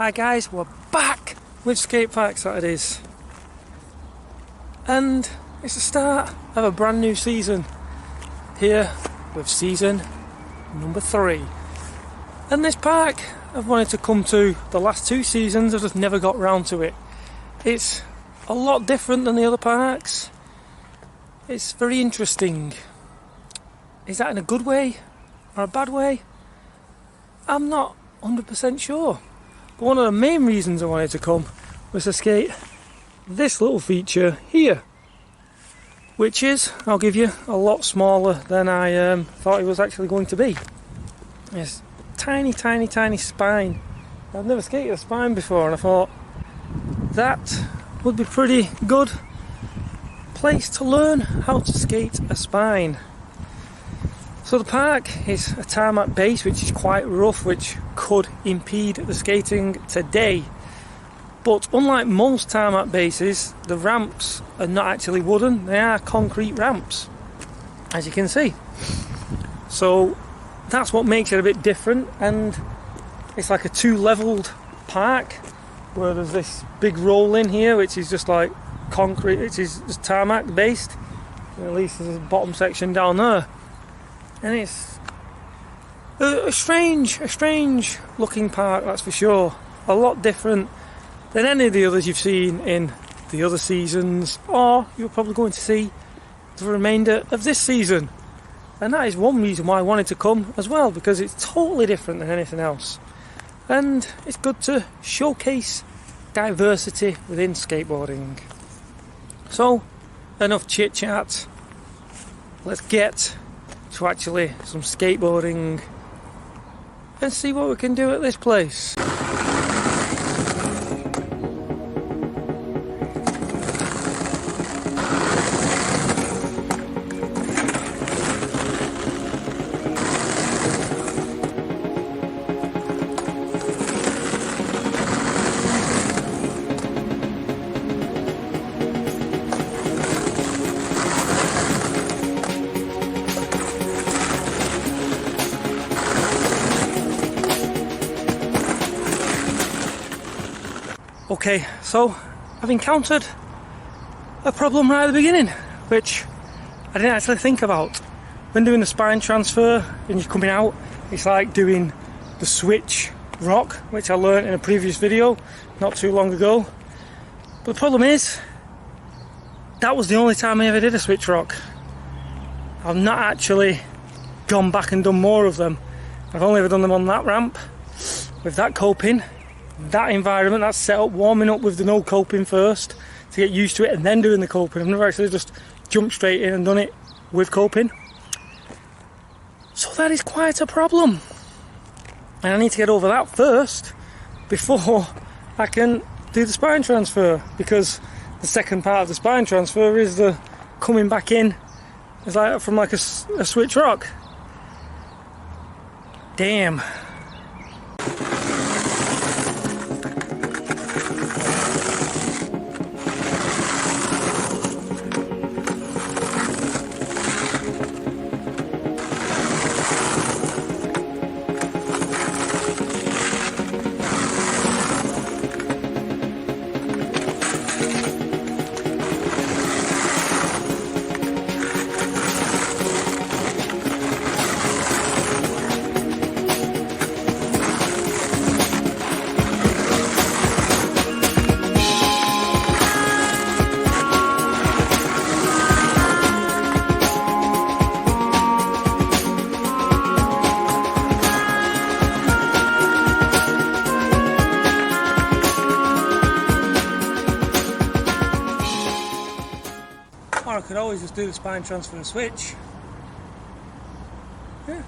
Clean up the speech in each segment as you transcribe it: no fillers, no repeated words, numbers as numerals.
Hi guys, we're back with Skatepark Saturdays, and it's the start of a brand new season here with season number 3. And this park I've wanted to come to the last 2 seasons, I've just never got round to it. It's a lot different than the other parks. It's very interesting. Is that in a good way or a bad way? I'm not 100% sure. But one of the main reasons I wanted to come was to skate this little feature here, which is, I'll give you, a lot smaller than I thought it was actually going to be. It's tiny spine. I've never skated a spine before, and I thought that would be pretty good place to learn how to skate a spine. So the park is a tarmac base which is quite rough, which could impede the skating today. But unlike most tarmac bases, the ramps are not actually wooden, they are concrete ramps, as you can see. So that's what makes it a bit different, and it's like a 2-leveled park where there's this big roll in here which is just like concrete, it is just tarmac based, and at least there's a bottom section down there. And it's a strange looking park, that's for sure. A lot different than any of the others you've seen in the other seasons, or you're probably going to see the remainder of this season. And that is one reason why I wanted to come as well, because it's totally different than anything else. And it's good to showcase diversity within skateboarding. So, enough chit chat. Let's get to actually some skateboarding and see what we can do at this place. Okay, so I've encountered a problem right at the beginning, which I didn't actually think about. When doing the spine transfer and you're coming out, it's like doing the switch rock, which I learned in a previous video not too long ago. But the problem is, that was the only time I ever did a switch rock. I've not actually gone back and done more of them. I've only ever done them on that ramp, with that coping, that environment, that setup, warming up with the no coping first to get used to it, and then doing the coping. I've never actually just jumped straight in and done it with coping. So that is quite a problem, and I need to get over that first before I can do the spine transfer, because the second part of the spine transfer is the coming back in. It's like from like a switch rock. Damn. Or I could always just do the spine transfer and switch. Yeah.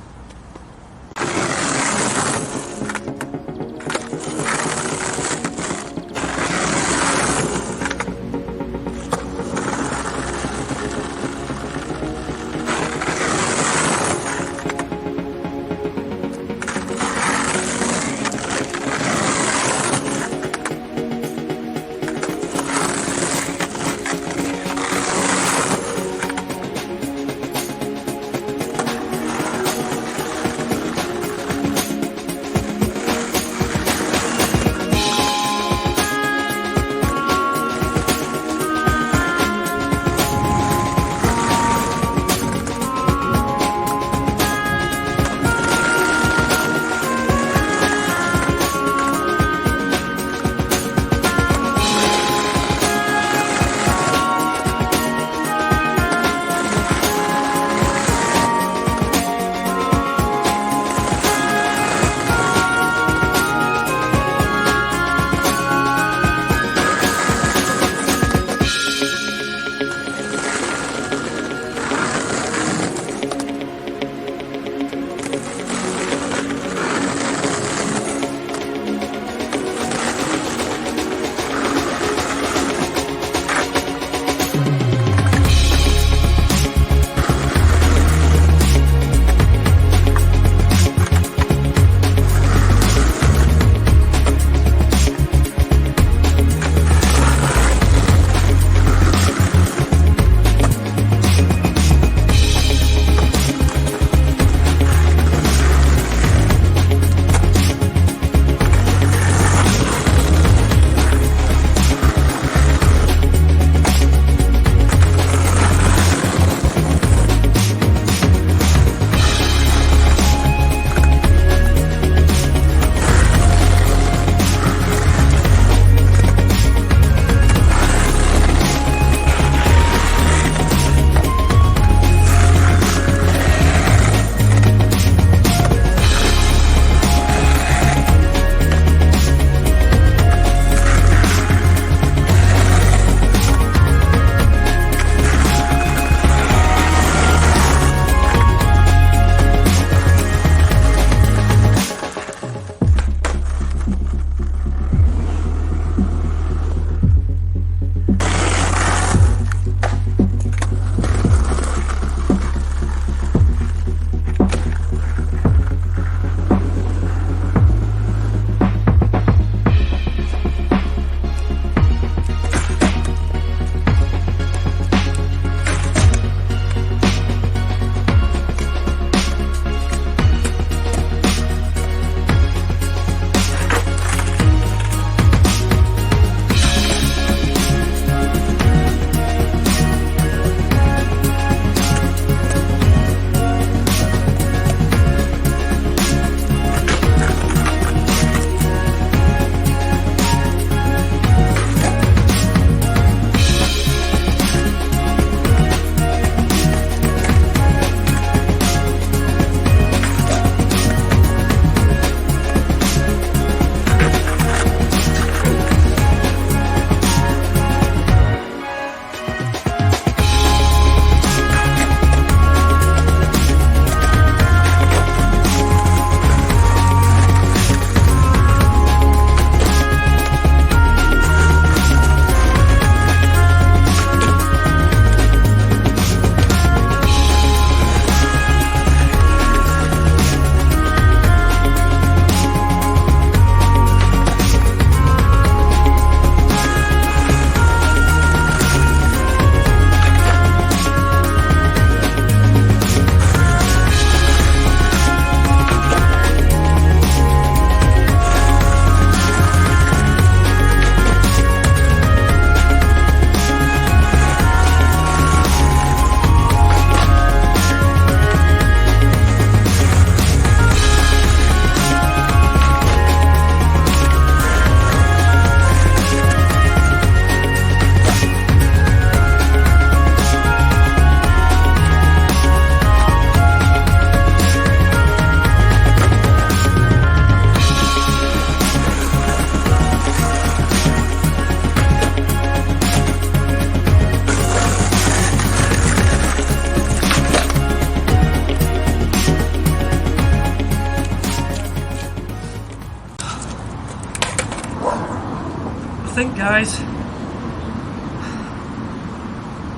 guys.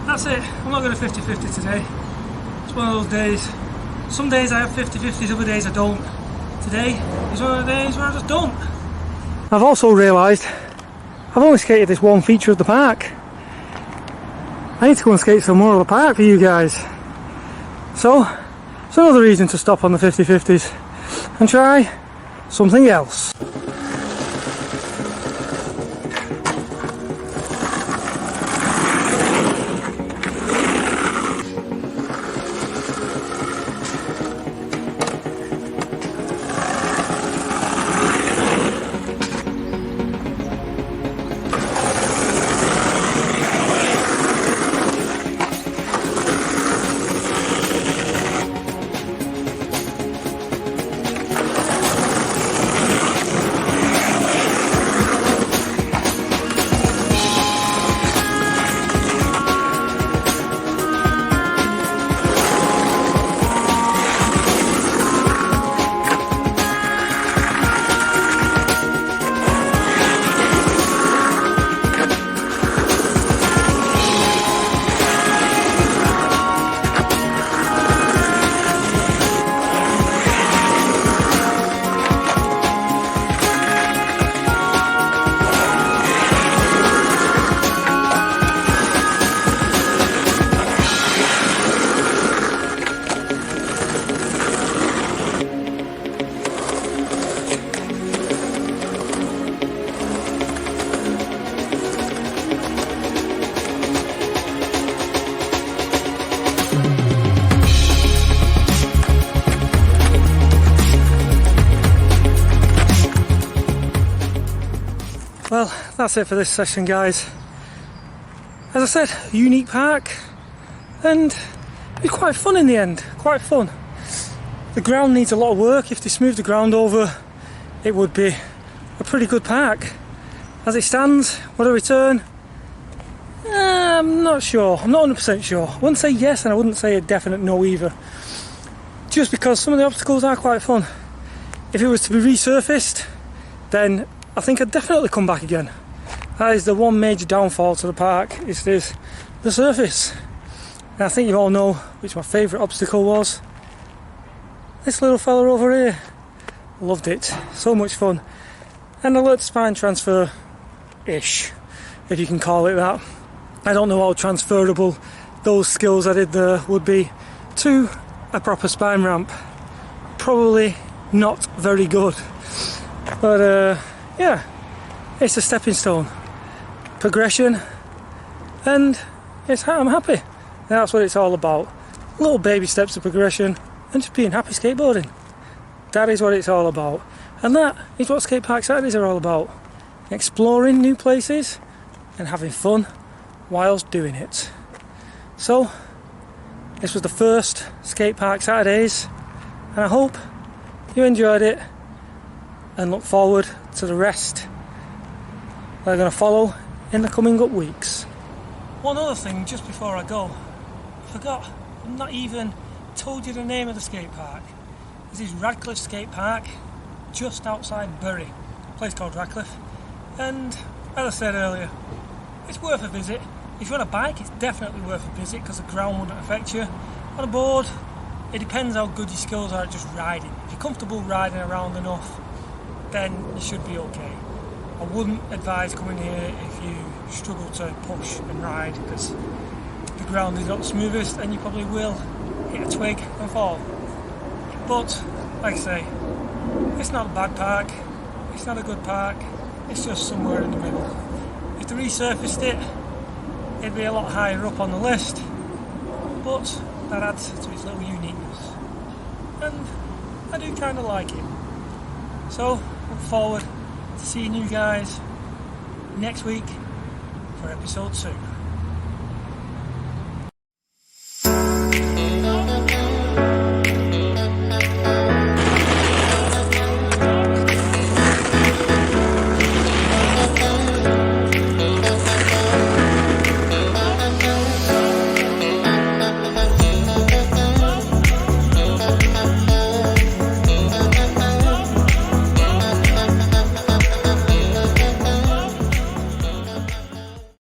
That's it. I'm not going to 50-50 today. It's one of those days. Some days I have 50-50s, other days I don't. Today is one of the days where I just don't. I've also realised I've only skated this one feature of the park. I need to go and skate some more of the park for you guys. So, it's another reason to stop on the 50-50s and try something else. Well, that's it for this session, guys. As I said, unique park, and it was quite fun in the end, quite fun. The ground needs a lot of work. If they smooth the ground over, it would be a pretty good park. As it stands, would I return? I'm not sure, I'm not 100% sure. I wouldn't say yes and I wouldn't say a definite no either. Just because some of the obstacles are quite fun. If it was to be resurfaced, then I think I'd definitely come back again. That is the one major downfall to the park, is this, the surface. And I think you all know which my favourite obstacle was. This little fella over here. Loved it, so much fun. And I learnt spine transfer-ish, if you can call it that. I don't know how transferable those skills I did there would be to a proper spine ramp. Probably not very good. But yeah, it's a stepping stone, progression, and I'm happy. And that's what it's all about. Little baby steps of progression and just being happy skateboarding. That is what it's all about. And that is what Skatepark Saturdays are all about. Exploring new places and having fun whilst doing it. So, this was the first Skatepark Saturdays, and I hope you enjoyed it and look forward to the rest that are going to follow in the coming up weeks. One other thing just before I go, I forgot, I've not even told you the name of the skate park. This is Radcliffe Skatepark, just outside Bury, a place called Radcliffe. And as I said earlier, it's worth a visit. If you're on a bike, it's definitely worth a visit because the ground wouldn't affect you. On a board, it depends how good your skills are at just riding. If you're comfortable riding around enough, then you should be okay. I wouldn't advise coming here if you struggle to push and ride, because the ground is not the smoothest and you probably will hit a twig and fall. But, like I say, it's not a bad park, it's not a good park, it's just somewhere in the middle. If they resurfaced it, it'd be a lot higher up on the list, but that adds to its little uniqueness. And I do kind of like it. So, look forward to seeing you guys next week for episode 2.